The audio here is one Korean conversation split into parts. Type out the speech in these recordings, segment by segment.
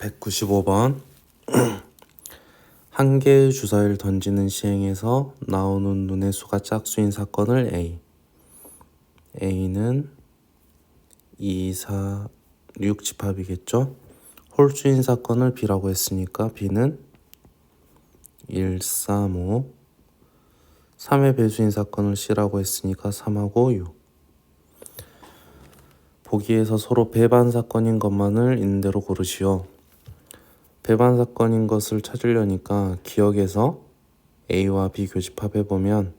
195번 한 개의 주사위를 던지는 시행에서 나오는 눈의 수가 짝수인 사건을 A는 2, 4, 6 집합이겠죠. 홀수인 사건을 B라고 했으니까 B는 1, 3, 5 3의 배수인 사건을 C라고 했으니까 3하고 6 보기에서 서로 배반 사건인 것만을 있는 대로 고르시오. 배반 사건인 것을 찾으려니까 기억에서 A와 B 교집합해보면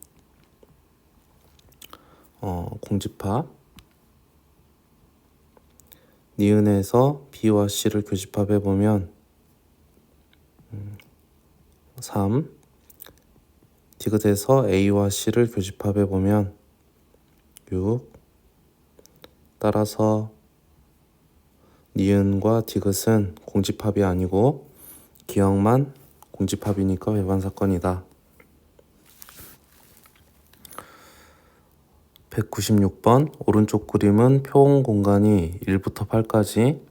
공집합, 니은에서 B와 C를 교집합해보면 3, 디귿에서 A와 C를 교집합해보면 6, 따라서 니은과 디귿은 공집합이 아니고 기억만 공집합이니까 배반 사건이다. 196번 오른쪽 그림은 표온 공간이 1부터 8까지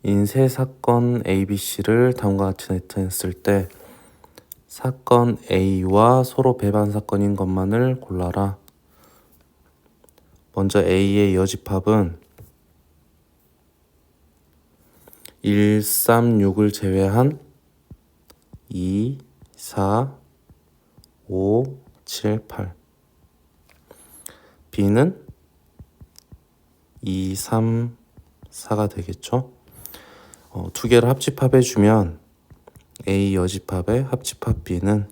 인 세 사건 ABC를 다음과 같이 나타냈을 때 사건 A와 서로 배반 사건인 것만을 골라라. 먼저 A의 여집합은 1, 3, 6을 제외한 2, 4, 5, 7, 8 B는 2, 3, 4가 되겠죠. 두 개를 합집합해주면 A 여집합의 합집합 B는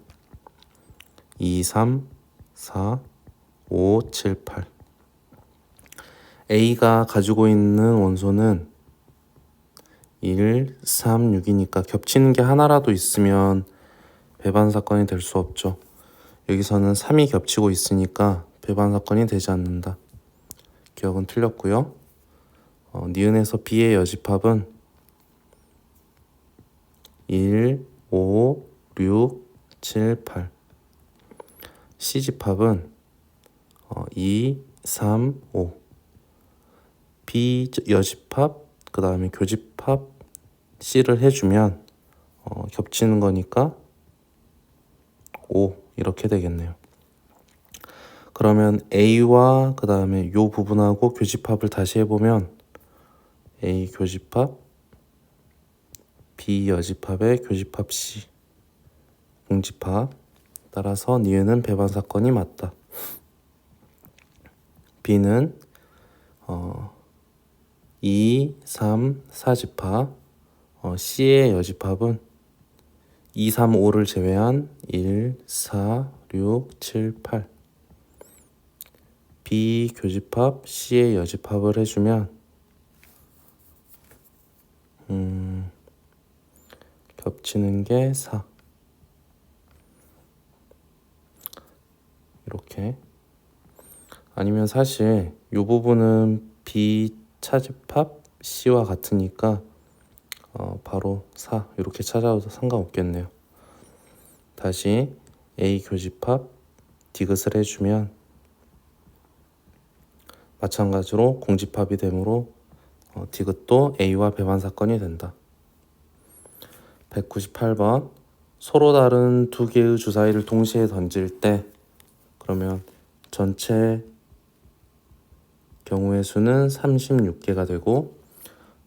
2, 3, 4, 5, 7, 8 A가 가지고 있는 원소는 1, 3, 6이니까 겹치는 게 하나라도 있으면 배반 사건이 될 수 없죠. 여기서는 3이 겹치고 있으니까 배반 사건이 되지 않는다. 기억은 틀렸고요. 니은에서 B의 여집합은 1, 5, 6, 7, 8 C집합은 2, 3, 5 B 여집합 그 다음에 교집합 C를 해주면 겹치는 거니까 5 이렇게 되겠네요. 그러면 A와 그 다음에 요 부분하고 교집합을 다시 해보면 A 교집합 B 여집합의 교집합 C 공집합 따라서 니은은 배반 사건이 맞다. B는 2, 3, 4집합 C의 여집합은 2, 3, 5를 제외한 1, 4, 6, 7, 8 B 교집합 C의 여집합을 해주면 겹치는 게 4 이렇게 아니면 사실 이 부분은 B 차집합 C와 같으니까 바로 4 이렇게 찾아도 상관없겠네요. 다시 A 교집합 디귿을 해주면 마찬가지로 공집합이 되므로 디귿도 A와 배반 사건이 된다. 198번 서로 다른 두 개의 주사위를 동시에 던질 때 그러면 전체 경우의 수는 36개가 되고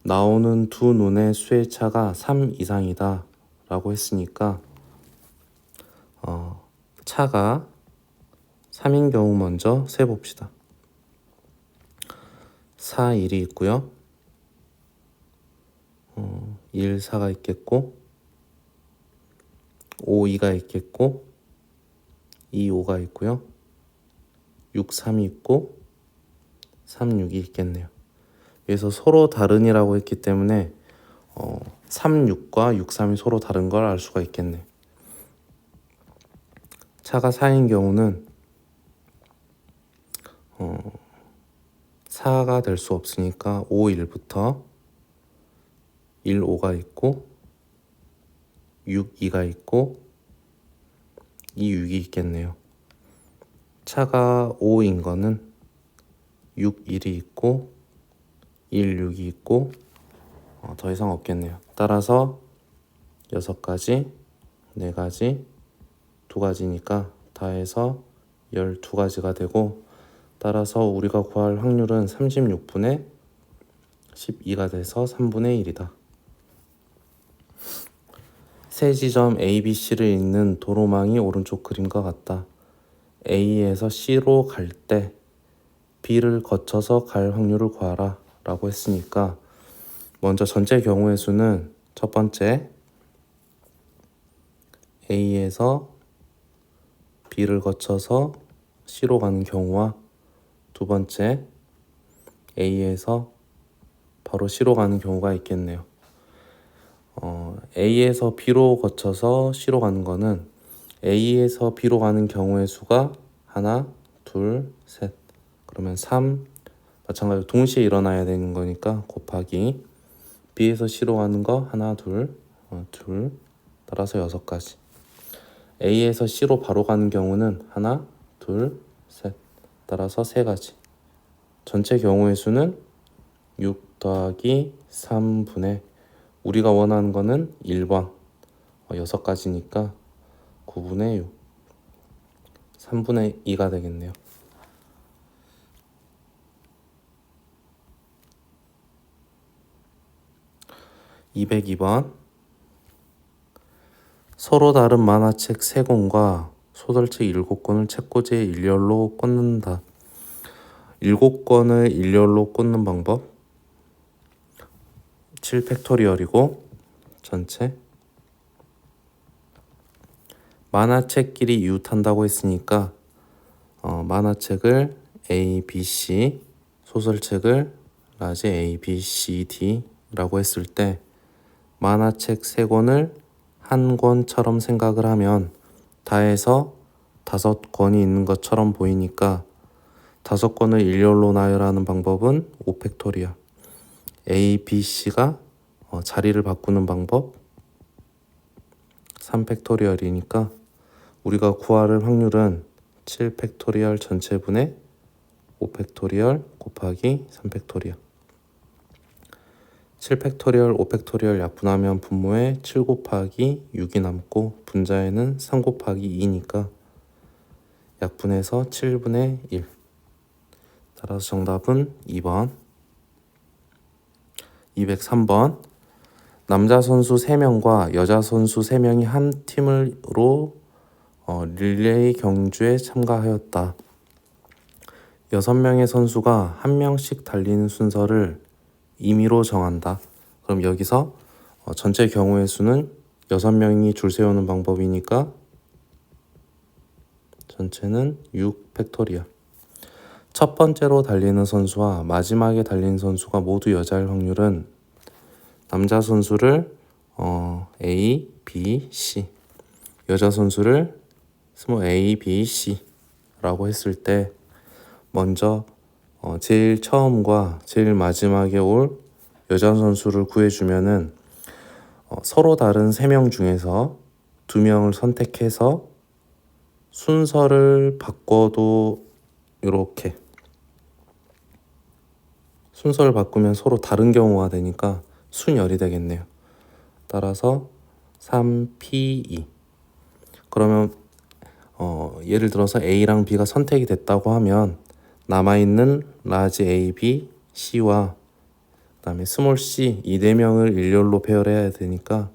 나오는 두 눈의 수의 차가 3 이상이다 라고 했으니까 차가 3인 경우 먼저 세봅시다. 4, 1이 있고요. 1, 4가 있겠고 5, 2가 있겠고 2, 5가 있고요. 6, 3이 있고 3, 6이 있겠네요. 그래서 서로 다른이라고 했기 때문에 3, 6과 6, 3이 서로 다른 걸 알 수가 있겠네. 차가 4인 경우는 4가 될 수 없으니까 5, 1부터 1, 5가 있고 6, 2가 있고 2, 6이 있겠네요. 차가 5인 거는 6, 1이 있고 1, 6이 있고 더 이상 없겠네요. 따라서 6가지, 4가지, 2가지니까 다 해서 12가지가 되고, 따라서 우리가 구할 확률은 36분의 12가 돼서 3분의 1이다. 세 지점 A, B, C를 잇는 도로망이 오른쪽 그림과 같다. A에서 C로 갈 때 B를 거쳐서 갈 확률을 구하라 라고 했으니까, 먼저 전체 경우의 수는 첫 번째 A에서 B를 거쳐서 C로 가는 경우와 두 번째 A에서 바로 C로 가는 경우가 있겠네요. A에서 B로 거쳐서 C로 가는 거는 A에서 B로 가는 경우의 수가 하나, 둘, 셋, 그러면 3, 마찬가지로 동시에 일어나야 되는 거니까 곱하기 B에서 C로 가는 거 하나, 둘, 따라서 6가지. A에서 C로 바로 가는 경우는 하나, 둘, 셋, 따라서 3가지. 전체 경우의 수는 6 더하기 3분의, 우리가 원하는 거는 1번 6가지니까 9분의 6, 3분의 2가 되겠네요. (202번) 서로 다른 만화책 3권과 소설책 7권을 책꽂이에 일렬로 꽂는다. 7권을 일렬로 꽂는 방법 7팩토리얼이고, 전체 만화책끼리 이웃한다고 했으니까 만화책을 A, B, C, 소설책을 라지 A, B, C, D 라고 했을 때 만화책 3권을 한 권처럼 생각을 하면 다 해서 5권이 있는 것처럼 보이니까 5권을 일렬로 나열하는 방법은 5팩토리얼. A, B, C가 자리를 바꾸는 방법 3팩토리얼이니까 우리가 구할 확률은 7팩토리얼 전체분의 5팩토리얼 곱하기 3팩토리얼. 7팩토리얼 5팩토리얼 약분하면 분모에 7 곱하기 6이 남고 분자에는 3 곱하기 2니까 약분해서 7분의 1. 따라서 정답은 2번. 203번 남자 선수 3명과 여자 선수 3명이 한 팀으로 릴레이 경주에 참가하였다. 6명의 선수가 1명씩 달리는 순서를 임의로 정한다. 그럼 여기서 전체 경우의 수는 6명이 줄 세우는 방법이니까 전체는 6팩토리얼. 첫 번째로 달리는 선수와 마지막에 달리는 선수가 모두 여자일 확률은 남자 선수를 A, B, C, 여자 선수를 A, B, C 라고 했을 때 먼저 제일 처음과 제일 마지막에 올 여자 선수를 구해주면은 서로 다른 3명 중에서 2명을 선택해서 순서를 바꿔도 이렇게 순서를 바꾸면 서로 다른 경우가 되니까 순열이 되겠네요. 따라서 3P2. 그러면 예를 들어서 A랑 B가 선택이 됐다고 하면 남아있는 라지 A, B, C와 그 다음에 스몰 C 이 4명을 일렬로 배열해야 되니까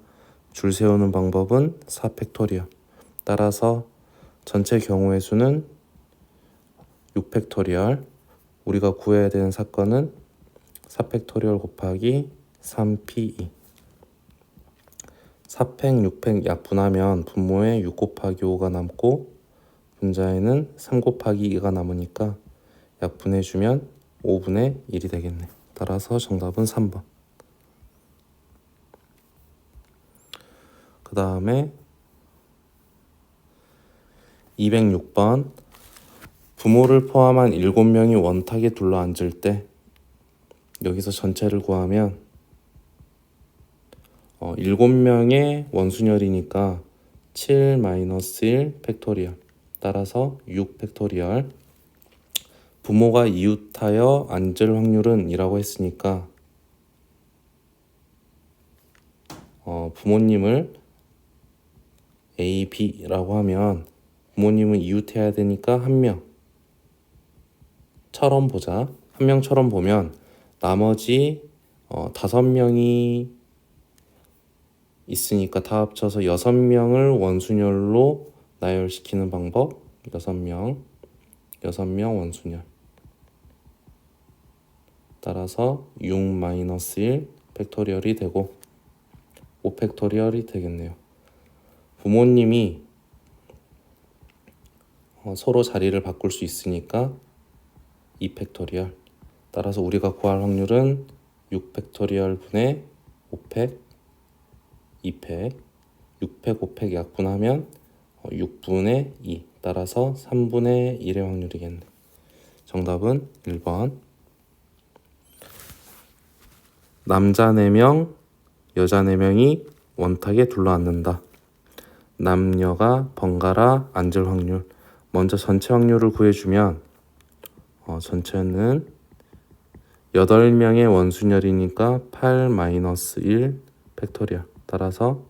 줄 세우는 방법은 4팩토리얼. 따라서 전체 경우의 수는 6팩토리얼. 우리가 구해야 되는 사건은 4팩토리얼 곱하기 3P2. 4팩, 6팩 약분하면 분모에 6 곱하기 5가 남고 분자에는 3 곱하기 2가 남으니까 약분해주면 5분의 1이 되겠네. 따라서 정답은 3번. 그 다음에 206번 부모를 포함한 7명이 원탁에 둘러앉을 때 여기서 전체를 구하면 7명의 원순열이니까 7-1 팩토리얼. 따라서 6 팩토리얼. 부모가 이웃하여 앉을 확률은 이라고 했으니까 부모님을 A, B라고 하면 부모님은 이웃해야 되니까 한 명처럼 보자. 한 명처럼 보면 나머지 5명이 있으니까 다 합쳐서 6명을 원순열로 나열시키는 방법. 6명 원순열. 따라서 6-1 팩토리얼이 되고 5 팩토리얼이 되겠네요. 부모님이 서로 자리를 바꿀 수 있으니까 2 팩토리얼. 따라서 우리가 구할 확률은 6 팩토리얼 분의 5팩 2팩 6팩 5팩 약분하면 6분의 2. 따라서 3분의 1의 확률이겠네. 정답은 1번. 남자 4명, 여자 4명이 원탁에 둘러앉는다. 남녀가 번갈아 앉을 확률. 먼저 전체 확률을 구해주면 전체는 8명의 원순열이니까 8-1 팩토리얼. 따라서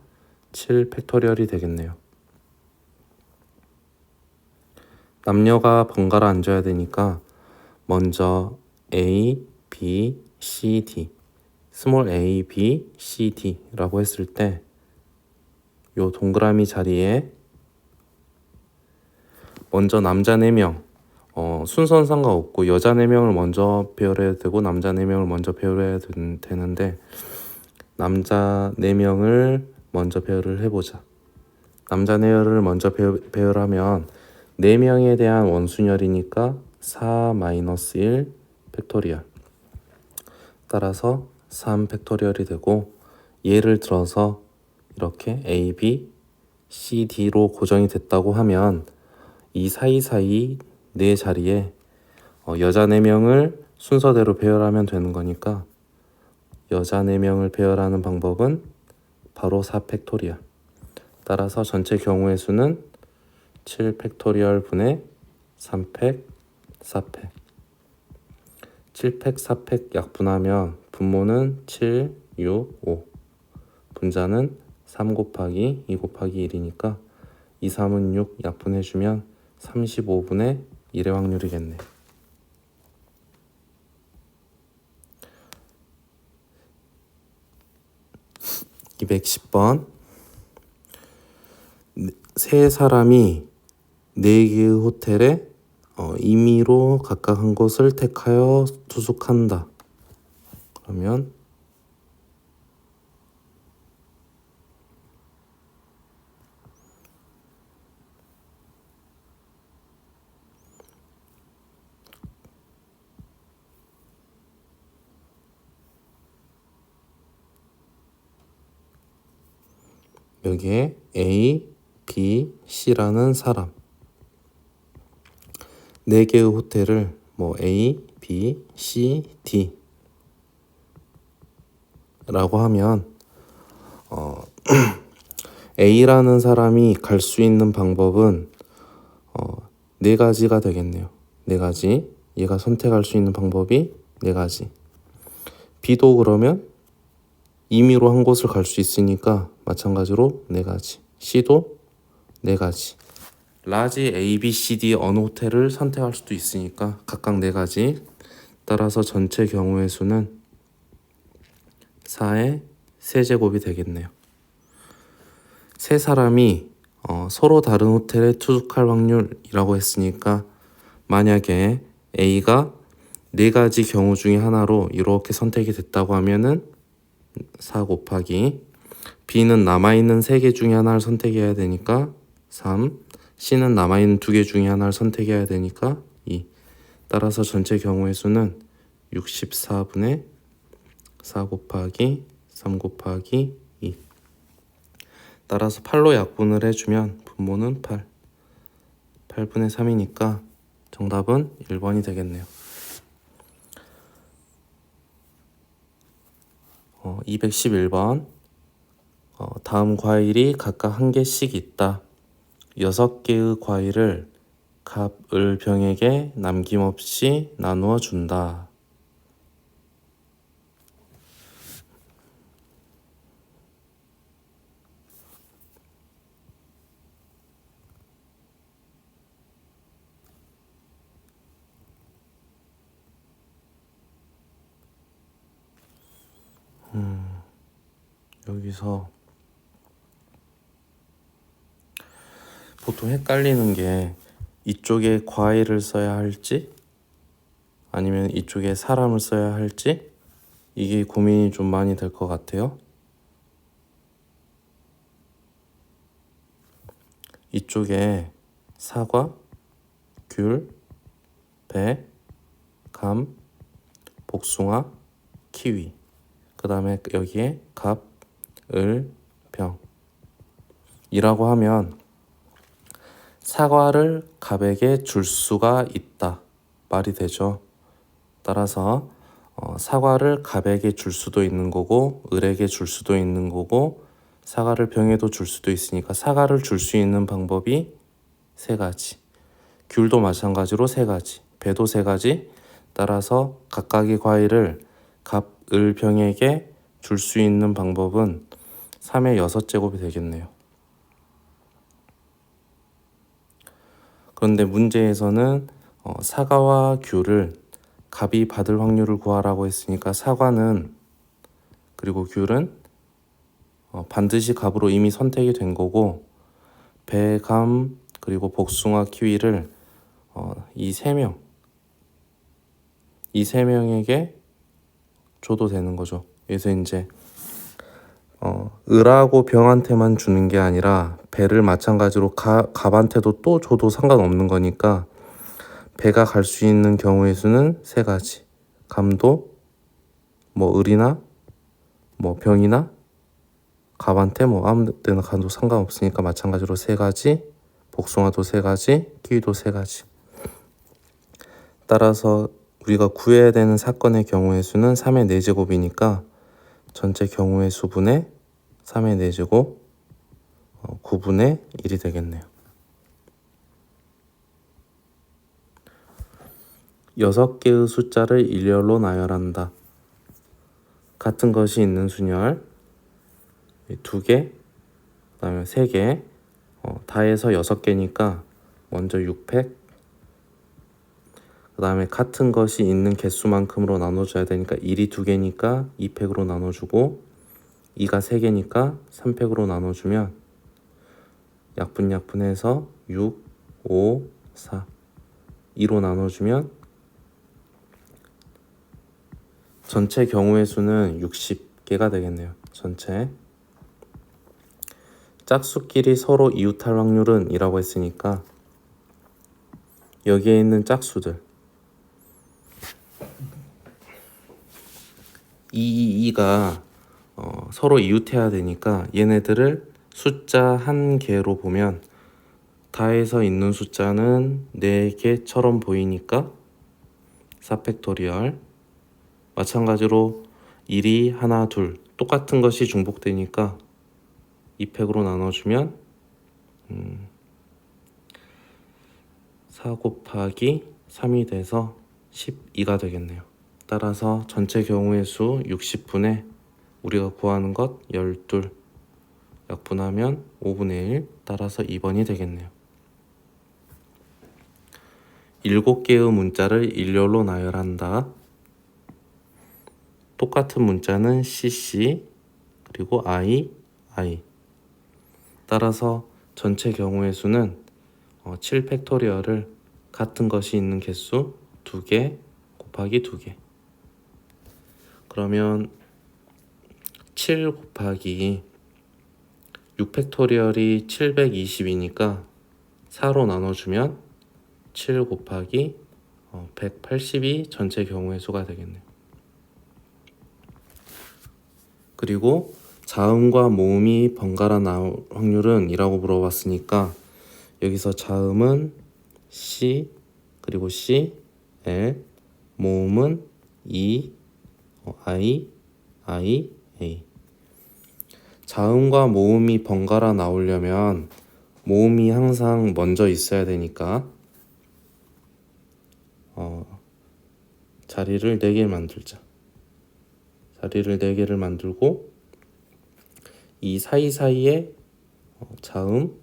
7 팩토리얼이 되겠네요. 남녀가 번갈아 앉아야 되니까 먼저 A, B, C, D 스몰 a, b, c, d라고 했을 때 요 동그라미 자리에 먼저 남자 4명 순서는 상관없고 여자 4명을 먼저 배열해야 되고 남자 4명을 먼저 배열해야 되는데 남자 4명을 먼저 배열을 해보자. 남자 4명을 먼저 배열하면 4명에 대한 원순열이니까 4-1 팩토리얼. 따라서 3 팩토리얼이 되고 예를 들어서 이렇게 A, B, C, D로 고정이 됐다고 하면 이 사이사이 네 자리에 여자 4명을 순서대로 배열하면 되는 거니까 여자 4명을 배열하는 방법은 바로 4 팩토리얼. 따라서 전체 경우의 수는 7 팩토리얼 분의 3팩 4팩 7팩 4팩 약분하면 분모는 7, 6, 5 분자는 3 곱하기 2 곱하기 1이니까 2, 3은 6 약분해주면 35분의 1의 확률이겠네. (210번) 세 사람이 4개의 호텔에 임의로 각각 한 곳을 택하여 투숙한다. 그러면 여기에 A, B, C라는 사람 4개의 호텔을 A, B, C, D 라고 하면 A라는 사람이 갈 수 있는 방법은 4가지가 되겠네요. 4가지. 얘가 선택할 수 있는 방법이 4가지. B도 그러면 임의로 한 곳을 갈 수 있으니까 마찬가지로 4가지. C도 4가지. 라지 A, B, C, D 어느 호텔을 선택할 수도 있으니까 각각 4가지. 따라서 전체 경우의 수는 4의 세제곱이 되겠네요. 세 사람이 서로 다른 호텔에 투숙할 확률이라고 했으니까 만약에 A가 4가지 경우 중에 하나로 이렇게 선택이 됐다고 하면은 4 곱하기 B는 남아있는 3개 중에 하나를 선택해야 되니까 3 C는 남아있는 2개 중에 하나를 선택해야 되니까 2 따라서 전체 경우의 수는 64분의 4 곱하기 3 곱하기 2 따라서 8로 약분을 해주면 분모는 8분의 3이니까 정답은 1번이 되겠네요. 211번 다음 과일이 각각 1개씩 있다. 6개의 과일을 갑을 병에게 남김없이 나누어 준다. 여기서 보통 헷갈리는 게 이쪽에 과일을 써야 할지 아니면 이쪽에 사람을 써야 할지 이게 고민이 좀 많이 될 것 같아요. 이쪽에 사과, 귤, 배, 감, 복숭아, 키위, 그 다음에 여기에 갑, 을, 병 이라고 하면 사과를 갑에게 줄 수가 있다 말이 되죠. 따라서 사과를 갑에게 줄 수도 있는 거고 을에게 줄 수도 있는 거고 사과를 병에도 줄 수도 있으니까 사과를 줄 수 있는 방법이 세 가지, 귤도 마찬가지로 세 가지, 배도 세 가지. 따라서 각각의 과일을 갑, 을, 병에게 줄 수 있는 방법은 3의 6제곱이 되겠네요. 그런데 문제에서는 사과와 귤을 갑이 받을 확률을 구하라고 했으니까 사과는 그리고 귤은 반드시 갑으로 이미 선택이 된 거고 배, 감, 그리고 복숭아, 키위를 이 세 명에게 줘도 되는 거죠. 그래서 이제 을하고 병한테만 주는 게 아니라 배를 마찬가지로 갑한테도 또 줘도 상관없는 거니까 배가 갈 수 있는 경우의 수는 세 가지. 감도 뭐 을이나 뭐 병이나 갑한테 뭐 아무 때나 가도 상관없으니까 마찬가지로 세 가지. 복숭아도 세 가지, 키위도 세 가지. 따라서 우리가 구해야 되는 사건의 경우의 수는 3의 4제곱이니까 전체 경우의 수분의 3의 4제곱 9분의 1이 되겠네요. 6개의 숫자를 일렬로 나열한다. 같은 것이 있는 순열 2개, 그 다음에 3개, 다 해서 6개니까 먼저 6팩, 그 다음에 같은 것이 있는 개수만큼으로 나눠줘야 되니까 1이 2개니까 2팩으로 나눠주고 2가 3개니까 3팩으로 나눠주면 약분해서 6, 5, 4, 2로 나눠주면 전체 경우의 수는 60개가 되겠네요. 전체 짝수끼리 서로 이웃할 확률은 이라고 했으니까 여기에 있는 짝수들 2가 서로 이웃해야 되니까 얘네들을 숫자 한 개로 보면 다해서 있는 숫자는 4개처럼 보이니까 4팩토리얼, 마찬가지로 1이 하나, 둘 똑같은 것이 중복되니까 2팩으로 나눠주면 4 곱하기 3이 돼서 12가 되겠네요. 따라서 전체 경우의 수 60분에 우리가 구하는 것 12, 약분하면 5분의 1, 따라서 2번이 되겠네요. 7개의 문자를 일렬로 나열한다. 똑같은 문자는 CC 그리고 I. 따라서 전체 경우의 수는 7팩토리얼을 같은 것이 있는 개수 2개 곱하기 2개. 그러면 7 곱하기 6팩토리얼이 720이니까 4로 나눠주면 7 곱하기 180이 전체 경우의 수가 되겠네요. 그리고 자음과 모음이 번갈아 나올 확률은 이라고 물어봤으니까 여기서 자음은 C 그리고 C, L, 모음은 E, I, A. 자음과 모음이 번갈아 나오려면 모음이 항상 먼저 있어야 되니까 자리를 4개 만들자. 자리를 4개를 만들고 이 사이사이에 자음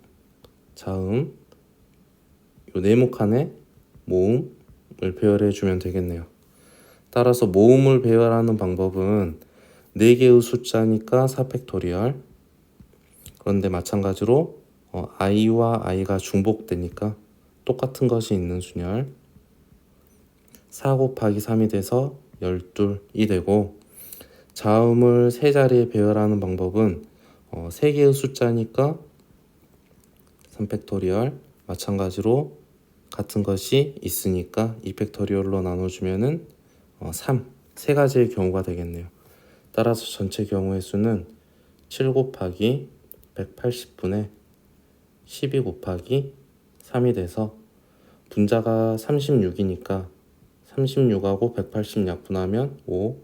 요 네모칸에 모음을 배열해 주면 되겠네요. 따라서 모음을 배열하는 방법은 4개의 숫자니까 4팩토리얼. 그런데 마찬가지로 i와 i가 중복되니까 똑같은 것이 있는 순열 4 곱하기 3이 돼서 12이 되고, 자음을 세 자리에 배열하는 방법은 3개의 숫자니까 3팩토리얼, 마찬가지로 같은 것이 있으니까 2팩토리얼로 나눠주면은 3, 세 가지의 경우가 되겠네요. 따라서 전체 경우의 수는 7 곱하기 180분의 12 곱하기 3이 돼서 분자가 36이니까 36하고 180 약분하면 5,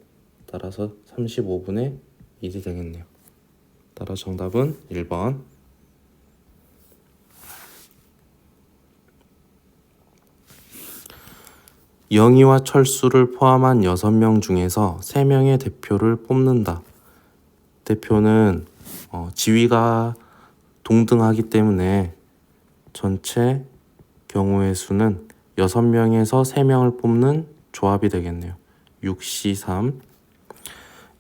따라서 35분의 1이 되겠네요. 따라 정답은 1번. 영희와 철수를 포함한 6명 중에서 3명의 대표를 뽑는다. 대표는 지위가 동등하기 때문에 전체 경우의 수는 6명에서 3명을 뽑는 조합이 되겠네요. 6시 3.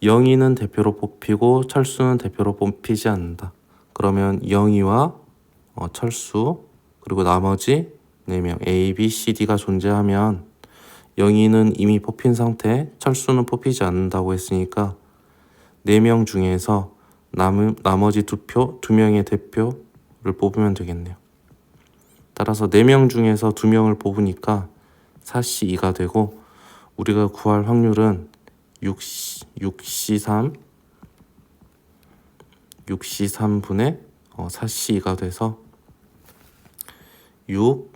영희는 대표로 뽑히고 철수는 대표로 뽑히지 않는다. 그러면 영희와 철수 그리고 나머지 4명 A, B, C, D가 존재하면 영희는 이미 뽑힌 상태, 철수는 뽑히지 않는다고 했으니까 4명 중에서 나머지 2명의 대표를 뽑으면 되겠네요. 따라서 4명 중에서 2명을 뽑으니까 4시 2가 되고, 우리가 구할 확률은 6시 3분의 4시 2가 돼서 6,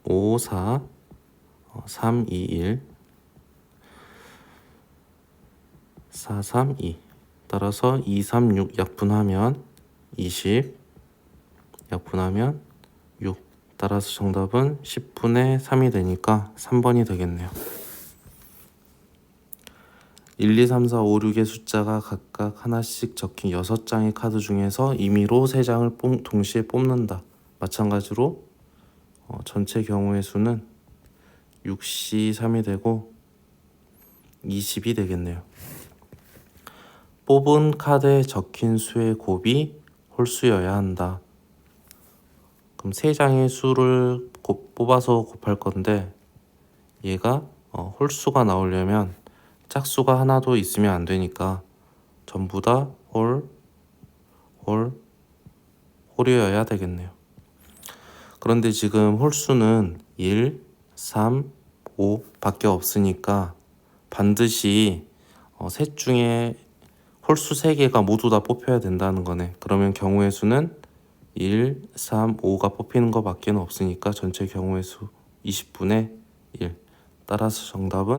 5, 4, 3, 2, 1, 4, 3, 2. 따라서 2, 3, 6 약분하면 20, 약분하면 6. 따라서 정답은 10분의 3이 되니까 3번이 되겠네요. 1, 2, 3, 4, 5, 6의 숫자가 각각 하나씩 적힌 6장의 카드 중에서 임의로 3장을 동시에 뽑는다. 마찬가지로 전체 경우의 수는 6시 3이 되고 20이 되겠네요. 뽑은 카드에 적힌 수의 곱이 홀수여야 한다. 그럼 3장의 수를 뽑아서 곱할 건데, 얘가 홀수가 나오려면 짝수가 하나도 있으면 안 되니까 전부 다 홀이어야 되겠네요. 그런데 지금 홀수는 1, 3, 5 밖에 없으니까 반드시 셋 중에 홀수 3개가 모두 다 뽑혀야 된다는 거네. 그러면 경우의 수는 1, 3, 5가 뽑히는 거 밖에 없으니까 전체 경우의 수 20분의 1. 따라서 정답은